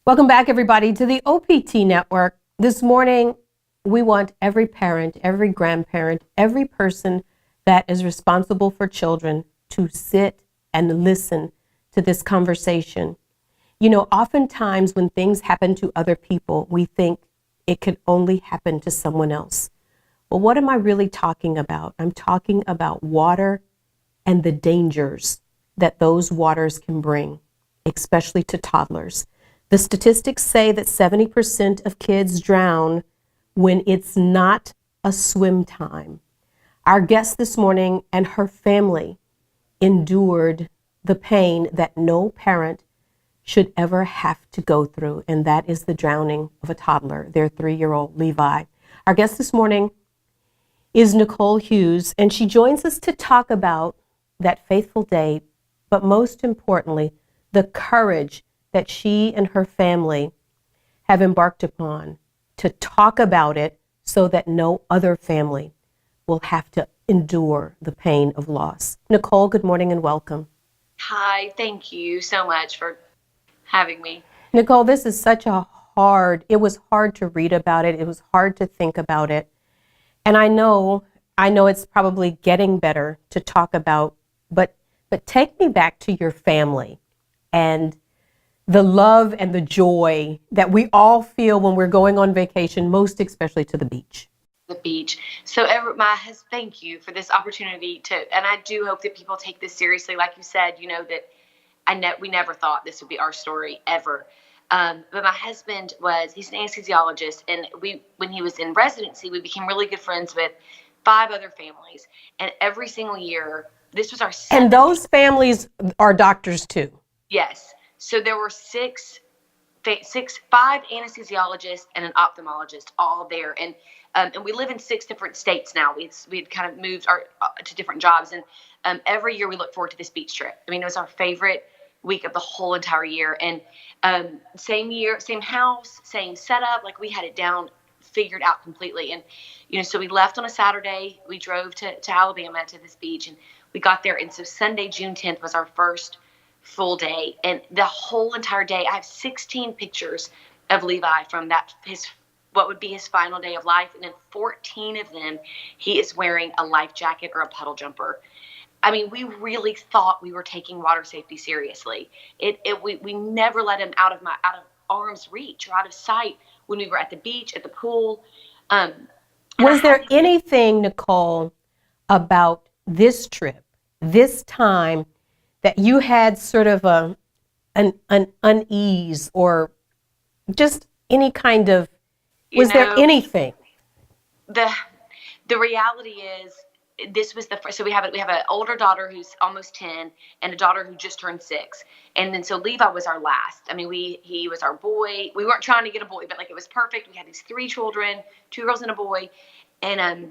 Welcome back, everybody, to the OPT Network. This morning, we want every parent, every grandparent, every person that is responsible for children to sit and listen to this conversation. You know, oftentimes when things happen to other people, we think it could only happen to someone else. Well, what am I really talking about? I'm talking about water and the dangers that those waters can bring, especially to toddlers. The statistics say that 70% of kids drown when it's not a swim time. Our guest this morning and her family endured the pain that no parent should ever have to go through, and that is the drowning of a toddler, their 3-year-old Levi. Our guest this morning is Nicole Hughes, and she joins us to talk about that faithful day, but most importantly, the courage that she and her family have embarked upon to talk about it so that no other family will have to endure the pain of loss. Nicole, good morning and welcome. Hi, thank you so much for having me. Nicole, this is it was hard to read about it. It was hard to think about it. And I know it's probably getting better to talk about, but take me back to your family and the love and the joy that we all feel when we're going on vacation, most especially to the beach. The beach. So, thank you for this opportunity and I do hope that people take this seriously. Like you said, you know that we never thought this would be our story ever. But my husband he's an anesthesiologist, and when he was in residency, we became really good friends with 5 other families, and every single year, this was our 7th. And those families are doctors too. Yes. So there were 5 anesthesiologists and an ophthalmologist all there, and we live in 6 different states now. We'd kind of moved to different jobs, and every year we look forward to this beach trip. I mean, it was our favorite week of the whole entire year, and same year, same house, same setup. Like, we had it down, figured out completely. And so we left on a Saturday. We drove to Alabama to this beach, and we got there. And so Sunday, June 10th was our first full day, and the whole entire day, I have 16 pictures of Levi from what would be his final day of life, and in 14 of them, he is wearing a life jacket or a puddle jumper. I mean, we really thought we were taking water safety seriously. We never let him out of arm's reach or out of sight when we were at the beach, at the pool. Was there anything, Nicole, about this trip, this time, that you had sort of an unease, or just any kind of, was there anything? The reality is, this was the first. So we have an older daughter who's almost 10 and a daughter who just turned 6. And then so Levi was our last. I mean, he was our boy. We weren't trying to get a boy, but like, it was perfect. We had these 3 children, 2 girls and a boy. And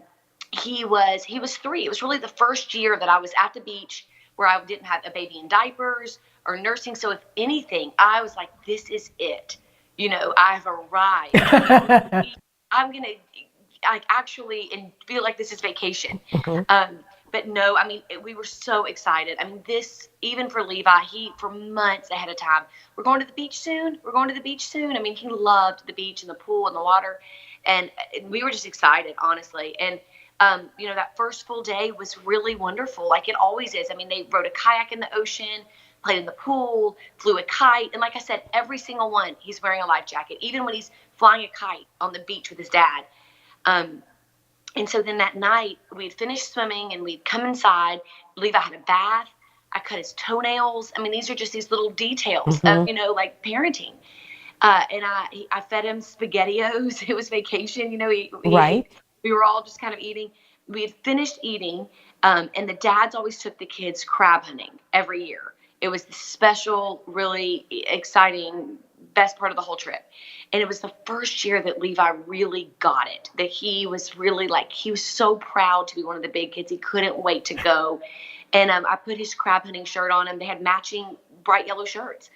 he was 3. It was really the first year that I was at the beach where I didn't have a baby in diapers or nursing. So if anything, I was like, this is it. I've arrived. I'm going to actually and feel like this is vacation. Mm-hmm. But no, I mean, we were so excited. I mean, even for Levi, for months ahead of time, we're going to the beach soon. We're going to the beach soon. I mean, he loved the beach and the pool and the water. And we were just excited, honestly. And that first full day was really wonderful, like it always is. I mean, they rode a kayak in the ocean, played in the pool, flew a kite. And like I said, every single one, he's wearing a life jacket, even when he's flying a kite on the beach with his dad. And so then that night, we'd finished swimming and we'd come inside. Levi had a bath. I cut his toenails. I mean, these are just these little details of, like parenting. And I fed him SpaghettiOs. It was vacation, Right. We were all just kind of eating. We had finished eating, and the dads always took the kids crab hunting every year. It was the special, really exciting, best part of the whole trip. And it was the first year that Levi really got it, that he was really he was so proud to be one of the big kids. He couldn't wait to go. And I put his crab hunting shirt on him. They had matching bright yellow shirts.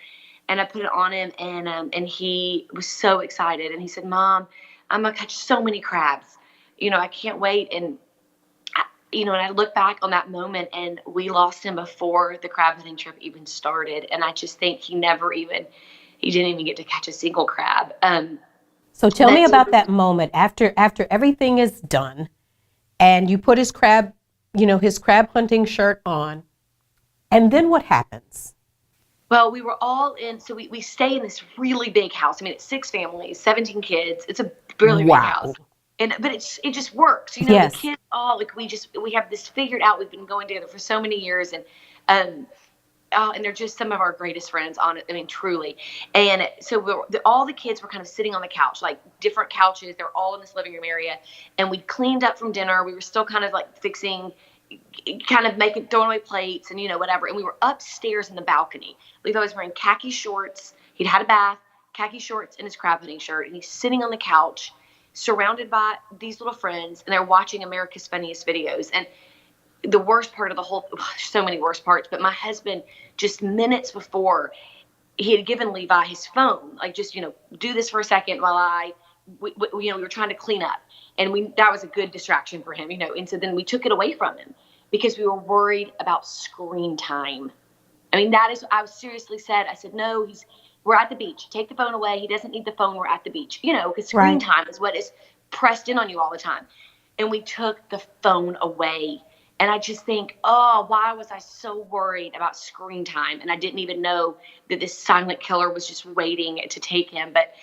And I put it on him, and he was so excited. And he said, Mom, I'm going to catch so many crabs. I can't wait. And, and I look back on that moment, and we lost him before the crab hunting trip even started. And I just think he never even He didn't even get to catch a single crab. So tell me about that moment after everything is done and you put his crab hunting shirt on. And then what happens? Well, we were all in, so we stay in this really big house. I mean, it's 6 families, 17 kids. It's a really big house. But it just works. You know, Yes. The kids all, like, we have this figured out. We've been going together for so many years. And they're just some of our greatest friends on it. I mean, truly. And so all the kids were kind of sitting on the couch, like different couches. They're all in this living room area. And we cleaned up from dinner. We were still kind of like fixing, kind of throwing away plates and, whatever. And we were upstairs in the balcony. Levi was wearing khaki shorts. He'd had a bath, khaki shorts, and his crab hunting shirt. And he's sitting on the couch surrounded by these little friends. And they're watching America's Funniest Videos. And the worst part of the whole, so many worst parts, but my husband, just minutes before, he had given Levi his phone, like, just, do this for a second while we were trying to clean up. And that was a good distraction for him, and so then we took it away from him because we were worried about screen time. I mean, I seriously said, no, we're at the beach. Take the phone away. He doesn't need the phone. We're at the beach, because screen time is what is pressed in on you all the time. And we took the phone away. And I just think, why was I so worried about screen time? And I didn't even know that this silent killer was just waiting to take him. But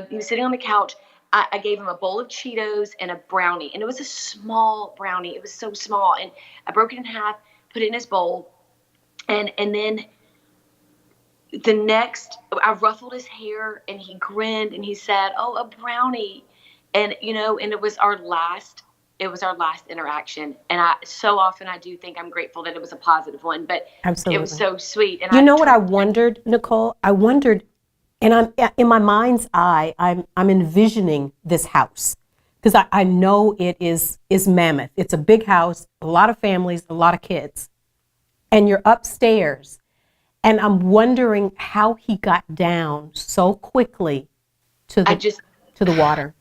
he was sitting on the couch. I gave him a bowl of Cheetos and a brownie. And it was a small brownie. It was so small. And I broke it in half, put it in his bowl. And then I ruffled his hair and he grinned and he said, "Oh, a brownie." And, and it was our last interaction. And I do think I'm grateful that it was a positive one, but Absolutely. It was so sweet. And what I wondered, Nicole? I wondered, and I'm in my mind's eye, I'm envisioning this house because I know it is mammoth. It's a big house, a lot of families, a lot of kids, and you're upstairs. And I'm wondering how he got down so quickly to the water.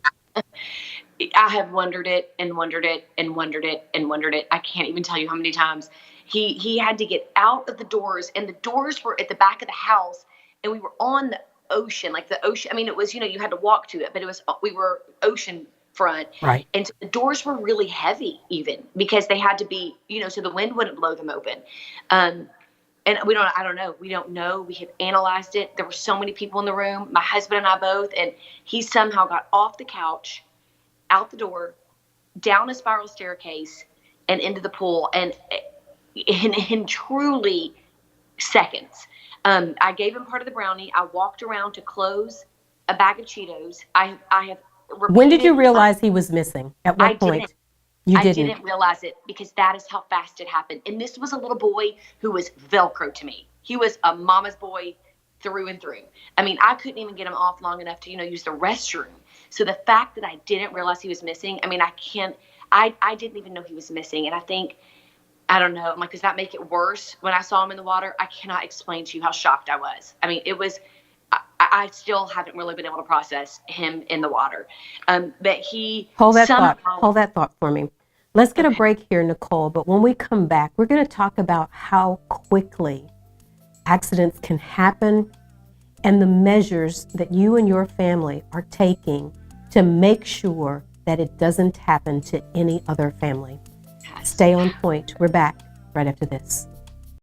I have wondered it and wondered it and wondered it and wondered it. I can't even tell you how many times he had to get out of the doors, and the doors were at the back of the house, and we were on the ocean, like the ocean. I mean, it was, you had to walk to it, but we were ocean front. Right. And so the doors were really heavy even because they had to be, so the wind wouldn't blow them open. And I don't know. We don't know. We have analyzed it. There were so many people in the room, my husband and I both, and he somehow got off the couch, out the door, down a spiral staircase, and into the pool. And in truly seconds, I gave him part of the brownie. I walked around to close a bag of Cheetos. I have repeated. When did you realize he was missing? At what point? I didn't realize it because that is how fast it happened. And this was a little boy who was Velcro to me. He was a mama's boy through and through. I mean, I couldn't even get him off long enough to, use the restroom. So the fact that I didn't realize he was missing, I mean, I didn't even know he was missing. And I think, I don't know, I'm like, does that make it worse when I saw him in the water? I cannot explain to you how shocked I was. I mean, it was, I still haven't really been able to process him in the water. But he Hold that thought for me. Let's get a break here, Nicole. But when we come back, we're going to talk about how quickly accidents can happen and the measures that you and your family are taking to make sure that it doesn't happen to any other family. Stay on point. We're back right after this.